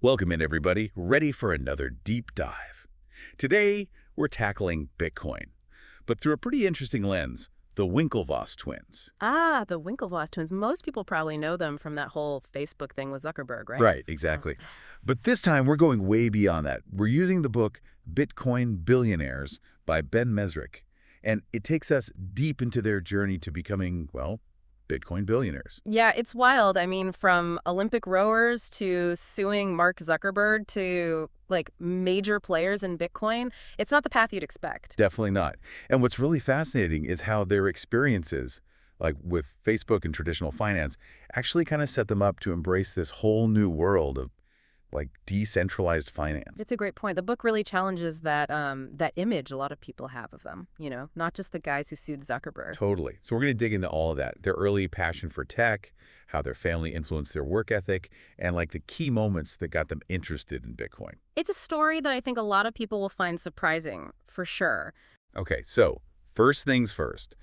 Welcome in, everybody. Ready for another deep dive. Today, we're tackling Bitcoin, but through a pretty interesting lens, the Winklevoss twins. Ah, the Winklevoss twins. Most people probably know them from that whole Facebook thing with Zuckerberg, right? Right, exactly. But this time, we're going way beyond that. We're using the book Bitcoin Billionaires by Ben Mezrich, and it takes us deep into their journey to becoming, well, Bitcoin billionaires. Yeah, it's wild. I mean, from Olympic rowers to suing Mark Zuckerberg to like major players in Bitcoin, it's not the path you'd expect. Definitely not. And what's really fascinating is how their experiences, like with Facebook and traditional finance, actually kind of set them up to embrace this whole new world of like decentralized finance. It's a great point. The book really challenges that image a lot of people have of them, not just the guys who sued Zuckerberg. Totally. So we're going to dig into all of that. Their early passion for tech, how their family influenced their work ethic, and like the key moments that got them interested in Bitcoin. It's a story that I think a lot of people will find surprising, for sure. Okay, so first things first.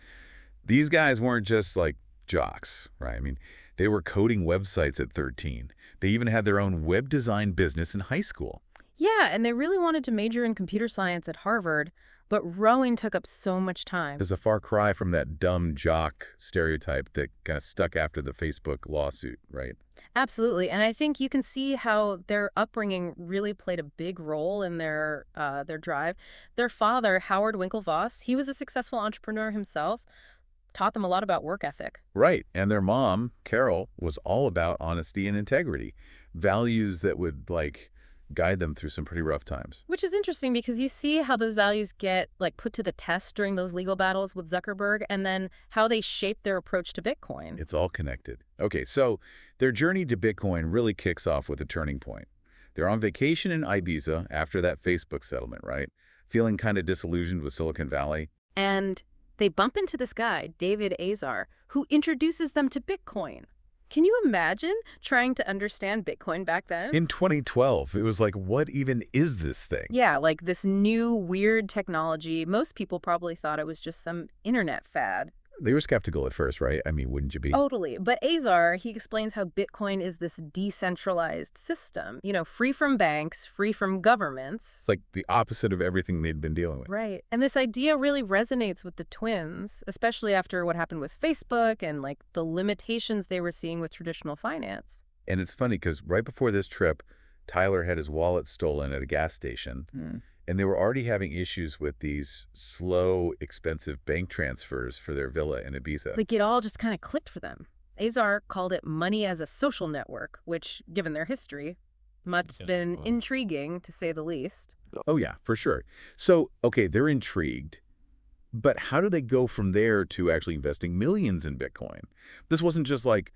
These guys weren't just like jocks, right? I mean, they were coding websites at 13. They even had their own web design business in high school. Yeah, and they really wanted to major in computer science at Harvard, but rowing took up so much time. There's a far cry from that dumb jock stereotype that kind of stuck after the Facebook lawsuit, right? Absolutely, and I think you can see how their upbringing really played a big role in their drive. Their father, Howard Winklevoss, he was a successful entrepreneur himself, taught them a lot about work ethic. Right. And their mom, Carol, was all about honesty and integrity, values that would like guide them through some pretty rough times. Which is interesting because you see how those values get like put to the test during those legal battles with Zuckerberg and then how they shape their approach to Bitcoin. It's all connected. Okay, so their journey to Bitcoin really kicks off with a turning point. They're on vacation in Ibiza after that Facebook settlement, right? Feeling kind of disillusioned with Silicon Valley. And they bump into this guy, David Azar, who introduces them to Bitcoin. Can you imagine trying to understand Bitcoin back then? In 2012, it was like, what even is this thing? Yeah, like this new weird technology. Most people probably thought it was just some internet fad. They were skeptical at first, right? I mean, wouldn't you be? Totally. But Azar, he explains how Bitcoin is this decentralized system, free from banks, free from governments. It's like the opposite of everything they'd been dealing with. Right. And this idea really resonates with the twins, especially after what happened with Facebook and like the limitations they were seeing with traditional finance. And it's funny because right before this trip, Tyler had his wallet stolen at a gas station. And they were already having issues with these slow, expensive bank transfers for their villa in Ibiza. Like it all just kind of clicked for them. Azar called it money as a social network, which, given their history, must have been intriguing, to say the least. Oh, yeah, for sure. So, okay, they're intrigued. But how do they go from there to actually investing millions in Bitcoin? This wasn't just like,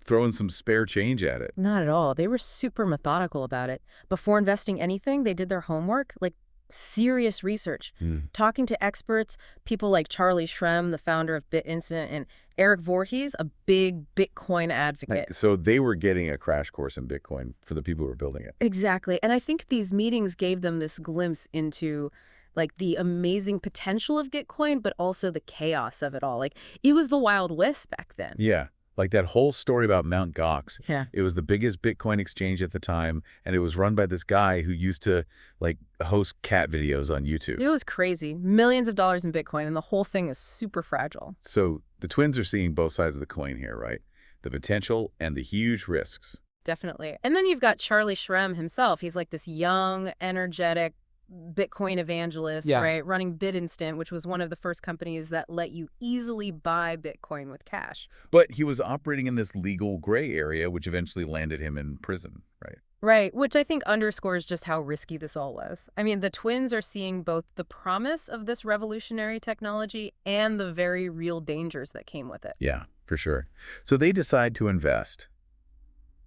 throwing some spare change at it. Not at all. They were super methodical about it. Before investing anything, they did their homework, like serious research, talking to experts, people like Charlie Shrem, the founder of BitInstant, and Eric Voorhees, a big Bitcoin advocate. So they were getting a crash course in Bitcoin for the people who were building it. Exactly. And I think these meetings gave them this glimpse into like the amazing potential of Bitcoin, but also the chaos of it all. Like it was the Wild West back then. Yeah. Like that whole story about Mt. Gox. Yeah. It was the biggest Bitcoin exchange at the time, and it was run by this guy who used to like host cat videos on YouTube. It was crazy. Millions of dollars in Bitcoin, and the whole thing is super fragile. So the twins are seeing both sides of the coin here, right? The potential and the huge risks. Definitely. And then you've got Charlie Shrem himself. He's like this young, energetic Bitcoin evangelist, right? Running BitInstant, which was one of the first companies that let you easily buy Bitcoin with cash. But he was operating in this legal gray area, which eventually landed him in prison, right? Right, which I think underscores just how risky this all was. I mean, the twins are seeing both the promise of this revolutionary technology and the very real dangers that came with it. Yeah, for sure. So they decide to invest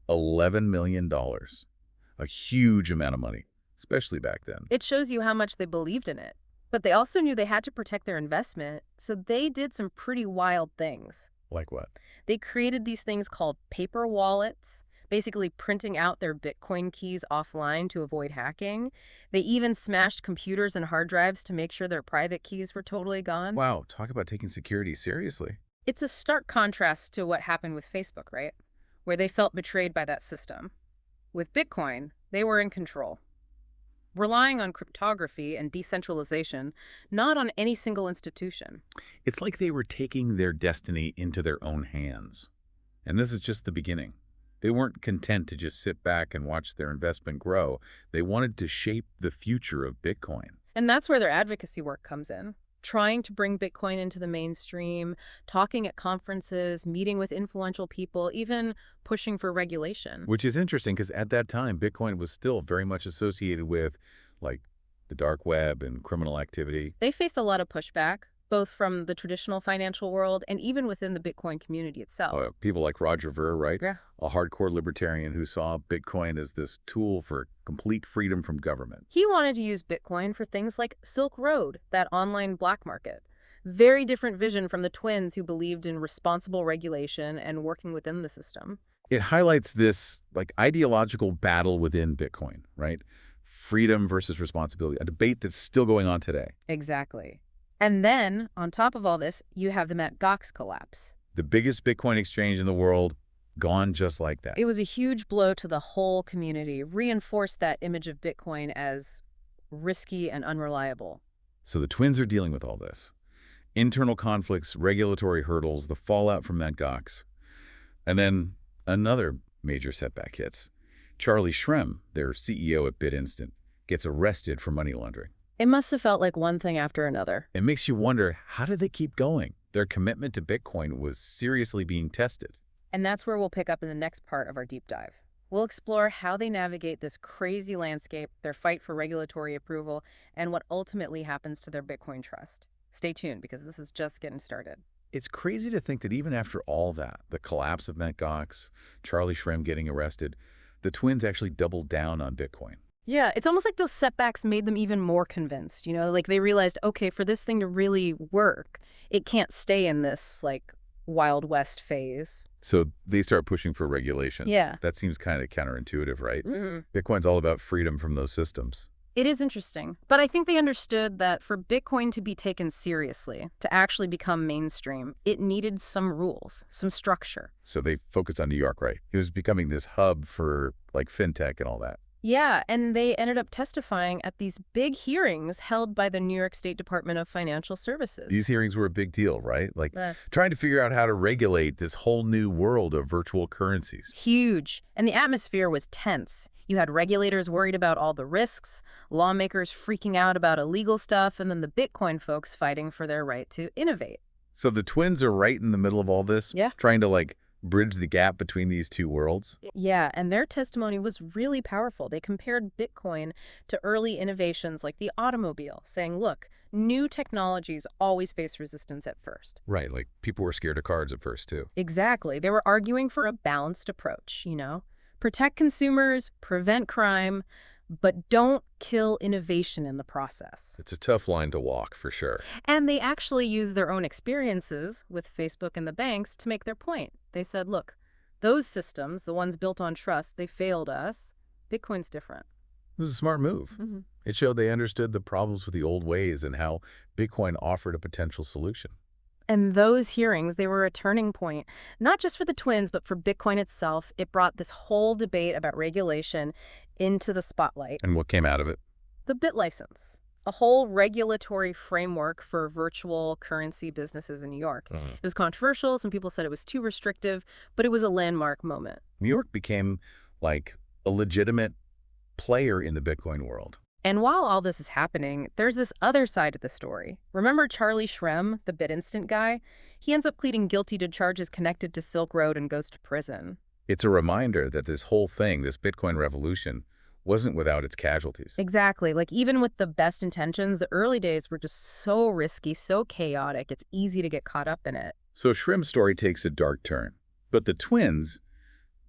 $11 million, a huge amount of money, especially back then. It shows you how much they believed in it. But they also knew they had to protect their investment, so they did some pretty wild things. Like what? They created these things called paper wallets, basically printing out their Bitcoin keys offline to avoid hacking. They even smashed computers and hard drives to make sure their private keys were totally gone. Wow, talk about taking security seriously. It's a stark contrast to what happened with Facebook, right? Where they felt betrayed by that system. With Bitcoin, they were in control, relying on cryptography and decentralization, not on any single institution. It's like they were taking their destiny into their own hands. And this is just the beginning. They weren't content to just sit back and watch their investment grow. They wanted to shape the future of Bitcoin. And that's where their advocacy work comes in. Trying to bring Bitcoin into the mainstream, talking at conferences, meeting with influential people, even pushing for regulation. Which is interesting because at that time, Bitcoin was still very much associated with, like, the dark web and criminal activity. They faced a lot of pushback, both from the traditional financial world and even within the Bitcoin community itself. People like Roger Ver, right? Yeah. A hardcore libertarian who saw Bitcoin as this tool for complete freedom from government. He wanted to use Bitcoin for things like Silk Road, that online black market. Very different vision from the twins who believed in responsible regulation and working within the system. It highlights this, like, ideological battle within Bitcoin, right? Freedom versus responsibility, a debate that's still going on today. Exactly. And then, on top of all this, you have the Mt. Gox collapse. The biggest Bitcoin exchange in the world, gone just like that. It was a huge blow to the whole community, reinforced that image of Bitcoin as risky and unreliable. So the twins are dealing with all this. Internal conflicts, regulatory hurdles, the fallout from Mt. Gox. And then another major setback hits. Charlie Shrem, their CEO at BitInstant, gets arrested for money laundering. It must have felt like one thing after another. It makes you wonder, how did they keep going? Their commitment to Bitcoin was seriously being tested. And that's where we'll pick up in the next part of our deep dive. We'll explore how they navigate this crazy landscape, their fight for regulatory approval, and what ultimately happens to their Bitcoin trust. Stay tuned, because this is just getting started. It's crazy to think that even after all that, the collapse of Mt. Gox, Charlie Shrem getting arrested, the twins actually doubled down on Bitcoin. Yeah, it's almost like those setbacks made them even more convinced, like they realized, okay, for this thing to really work, it can't stay in this, like, Wild West phase. So they start pushing for regulation. Yeah. That seems kind of counterintuitive, right? Mm-hmm. Bitcoin's all about freedom from those systems. It is interesting, but I think they understood that for Bitcoin to be taken seriously, to actually become mainstream, it needed some rules, some structure. So they focused on New York, right? It was becoming this hub for, like, fintech and all that. Yeah, and they ended up testifying at these big hearings held by the New York State Department of Financial Services. These hearings were a big deal, right? Like, trying to figure out how to regulate this whole new world of virtual currencies. Huge. And the atmosphere was tense. You had regulators worried about all the risks, lawmakers freaking out about illegal stuff, and then the Bitcoin folks fighting for their right to innovate. So the twins are right in the middle of all this, trying to, like, bridge the gap between these two worlds. Yeah, and their testimony was really powerful. They compared Bitcoin to early innovations like the automobile, saying, look, new technologies always face resistance at first. Right, like people were scared of cards at first, too. Exactly. They were arguing for a balanced approach, Protect consumers, prevent crime, but don't kill innovation in the process. It's a tough line to walk, for sure. And they actually used their own experiences with Facebook and the banks to make their point. They said, look, those systems, the ones built on trust, they failed us. Bitcoin's different. It was a smart move. Mm-hmm. It showed they understood the problems with the old ways and how Bitcoin offered a potential solution. And those hearings, they were a turning point, not just for the twins, but for Bitcoin itself. It brought this whole debate about regulation into the spotlight. And what came out of it? The BitLicense, a whole regulatory framework for virtual currency businesses in New York. It was controversial. Some people said it was too restrictive, but it was a landmark moment. New York became, like, a legitimate player in the Bitcoin world. And while all this is happening, there's this other side of the story. Remember Charlie Shrem, the BitInstant guy? He ends up pleading guilty to charges connected to Silk Road and goes to prison. It's a reminder that this whole thing, this Bitcoin revolution, wasn't without its casualties. Exactly. Like, even with the best intentions, the early days were just so risky, so chaotic. It's easy to get caught up in it. So Shrem's story takes a dark turn. But the twins,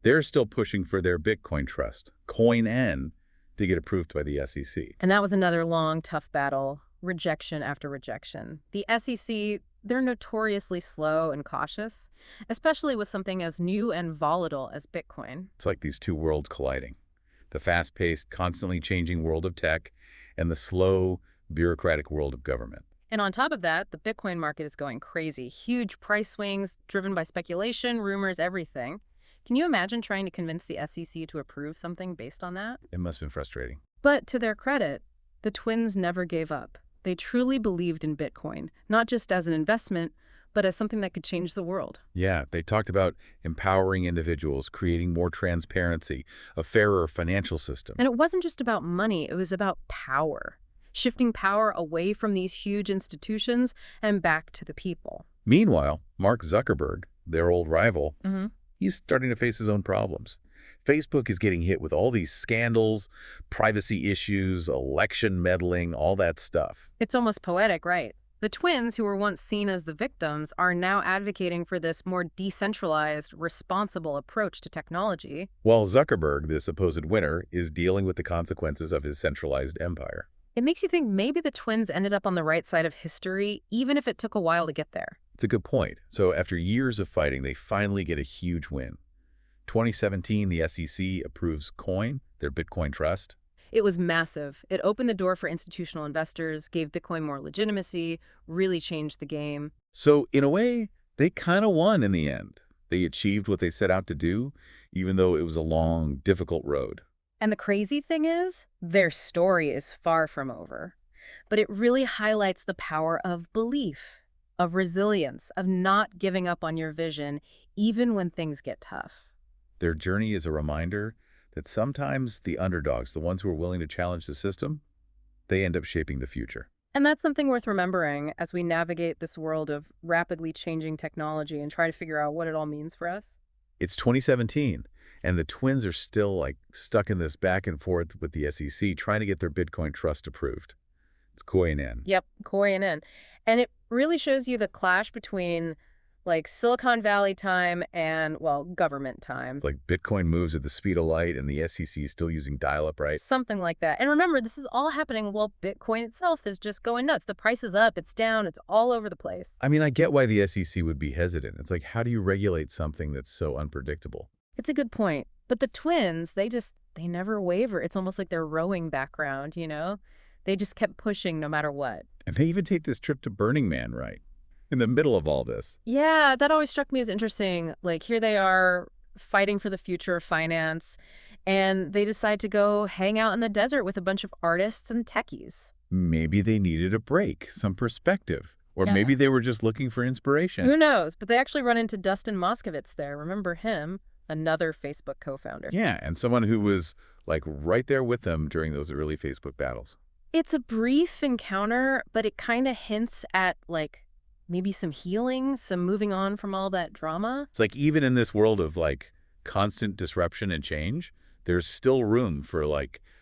they're still pushing for their Bitcoin trust, Coin N, to get approved by the SEC. And that was another long, tough battle, rejection after rejection. The SEC, they're notoriously slow and cautious, especially with something as new and volatile as Bitcoin. It's like these two worlds colliding. The fast-paced, constantly changing world of tech and the slow, bureaucratic world of government. And on top of that, the Bitcoin market is going crazy. Huge price swings driven by speculation, rumors, everything. Can you imagine trying to convince the SEC to approve something based on that? It must have been frustrating. But to their credit, the twins never gave up. They truly believed in Bitcoin, not just as an investment, but as something that could change the world. Yeah, they talked about empowering individuals, creating more transparency, a fairer financial system. And it wasn't just about money, it was about power. Shifting power away from these huge institutions and back to the people. Meanwhile, Mark Zuckerberg, their old rival, Mm-hmm. he's starting to face his own problems. Facebook is getting hit with all these scandals, privacy issues, election meddling, all that stuff. It's almost poetic, right? The twins, who were once seen as the victims, are now advocating for this more decentralized, responsible approach to technology. While Zuckerberg, the supposed winner, is dealing with the consequences of his centralized empire. It makes you think maybe the twins ended up on the right side of history, even if it took a while to get there. It's a good point. So after years of fighting, they finally get a huge win. 2017, the SEC approves Coin, their Bitcoin trust. It was massive. It opened the door for institutional investors, gave Bitcoin more legitimacy, really changed the game. So in a way, they kind of won in the end. They achieved what they set out to do, even though it was a long, difficult road. And the crazy thing is, their story is far from over. But it really highlights the power of belief, of resilience, of not giving up on your vision, even when things get tough. Their journey is a reminder that sometimes the underdogs, the ones who are willing to challenge the system, they end up shaping the future. And that's something worth remembering as we navigate this world of rapidly changing technology and try to figure out what it all means for us. It's 2017, and the twins are still stuck in this back and forth with the SEC trying to get their Bitcoin trust approved. It's Coin in. Yep, Korean in. And it really shows you the clash between Silicon Valley time and, well, government time. It's like Bitcoin moves at the speed of light and the SEC is still using dial-up, right? Something like that. And remember, this is all happening while Bitcoin itself is just going nuts. The price is up, it's down, it's all over the place. I mean, I get why the SEC would be hesitant. It's like, how do you regulate something that's so unpredictable? It's a good point. But the twins, they never waver. It's almost like their rowing background, you know? They just kept pushing no matter what. And they even take this trip to Burning Man, right? In the middle of all this. Yeah, that always struck me as interesting. Here they are fighting for the future of finance, and they decide to go hang out in the desert with a bunch of artists and techies. Maybe they needed a break, some perspective. Or Yeah. maybe they were just looking for inspiration. Who knows? But they actually run into Dustin Moskovitz there. Remember him? Another Facebook co-founder. Yeah, and someone who was right there with them during those early Facebook battles. It's a brief encounter, but it kind of hints at maybe some healing, some moving on from all that drama. It's like even in this world of constant disruption and change, there's still room for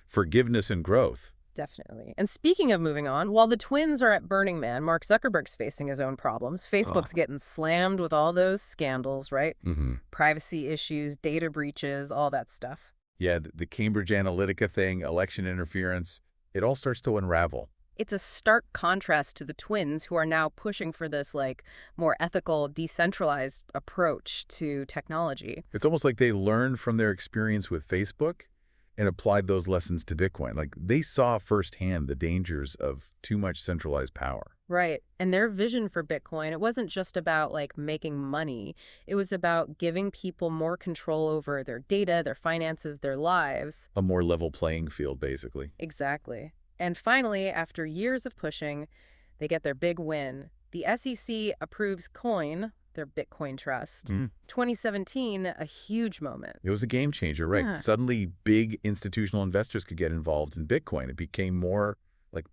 forgiveness and growth. Definitely. And speaking of moving on, while the twins are at Burning Man, Mark Zuckerberg's facing his own problems. Facebook's getting slammed with all those scandals, right? Mm-hmm. Privacy issues, data breaches, all that stuff. Yeah, the Cambridge Analytica thing, election interference, it all starts to unravel. It's a stark contrast to the twins, who are now pushing for this more ethical, decentralized approach to technology. It's almost like they learned from their experience with Facebook and applied those lessons to Bitcoin. They saw firsthand the dangers of too much centralized power. Right. And their vision for Bitcoin, it wasn't just about making money. It was about giving people more control over their data, their finances, their lives. A more level playing field, basically. Exactly. And finally, after years of pushing, they get their big win. The SEC approves Coin, their Bitcoin trust. 2017, a huge moment. It was a game changer, right? Yeah. Suddenly, big institutional investors could get involved in Bitcoin. It became more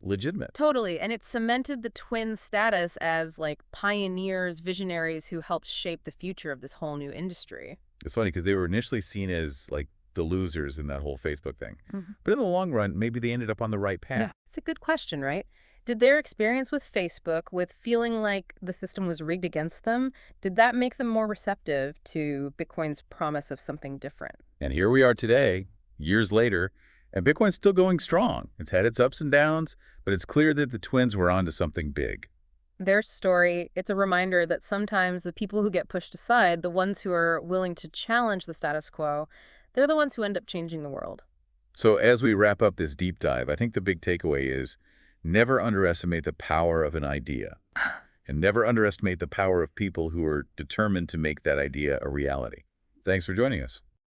legitimate. Totally. And it cemented the twins' status as pioneers, visionaries who helped shape the future of this whole new industry. It's funny because they were initially seen as the losers in that whole Facebook thing. Mm-hmm. But in the long run, maybe they ended up on the right path. Yeah. It's a good question, right? Did their experience with Facebook, with feeling like the system was rigged against them, did that make them more receptive to Bitcoin's promise of something different? And here we are today, years later, and Bitcoin's still going strong. It's had its ups and downs, but it's clear that the twins were onto something big. Their story, it's a reminder that sometimes the people who get pushed aside, the ones who are willing to challenge the status quo, they're the ones who end up changing the world. So as we wrap up this deep dive, I think the big takeaway is never underestimate the power of an idea. And never underestimate the power of people who are determined to make that idea a reality. Thanks for joining us.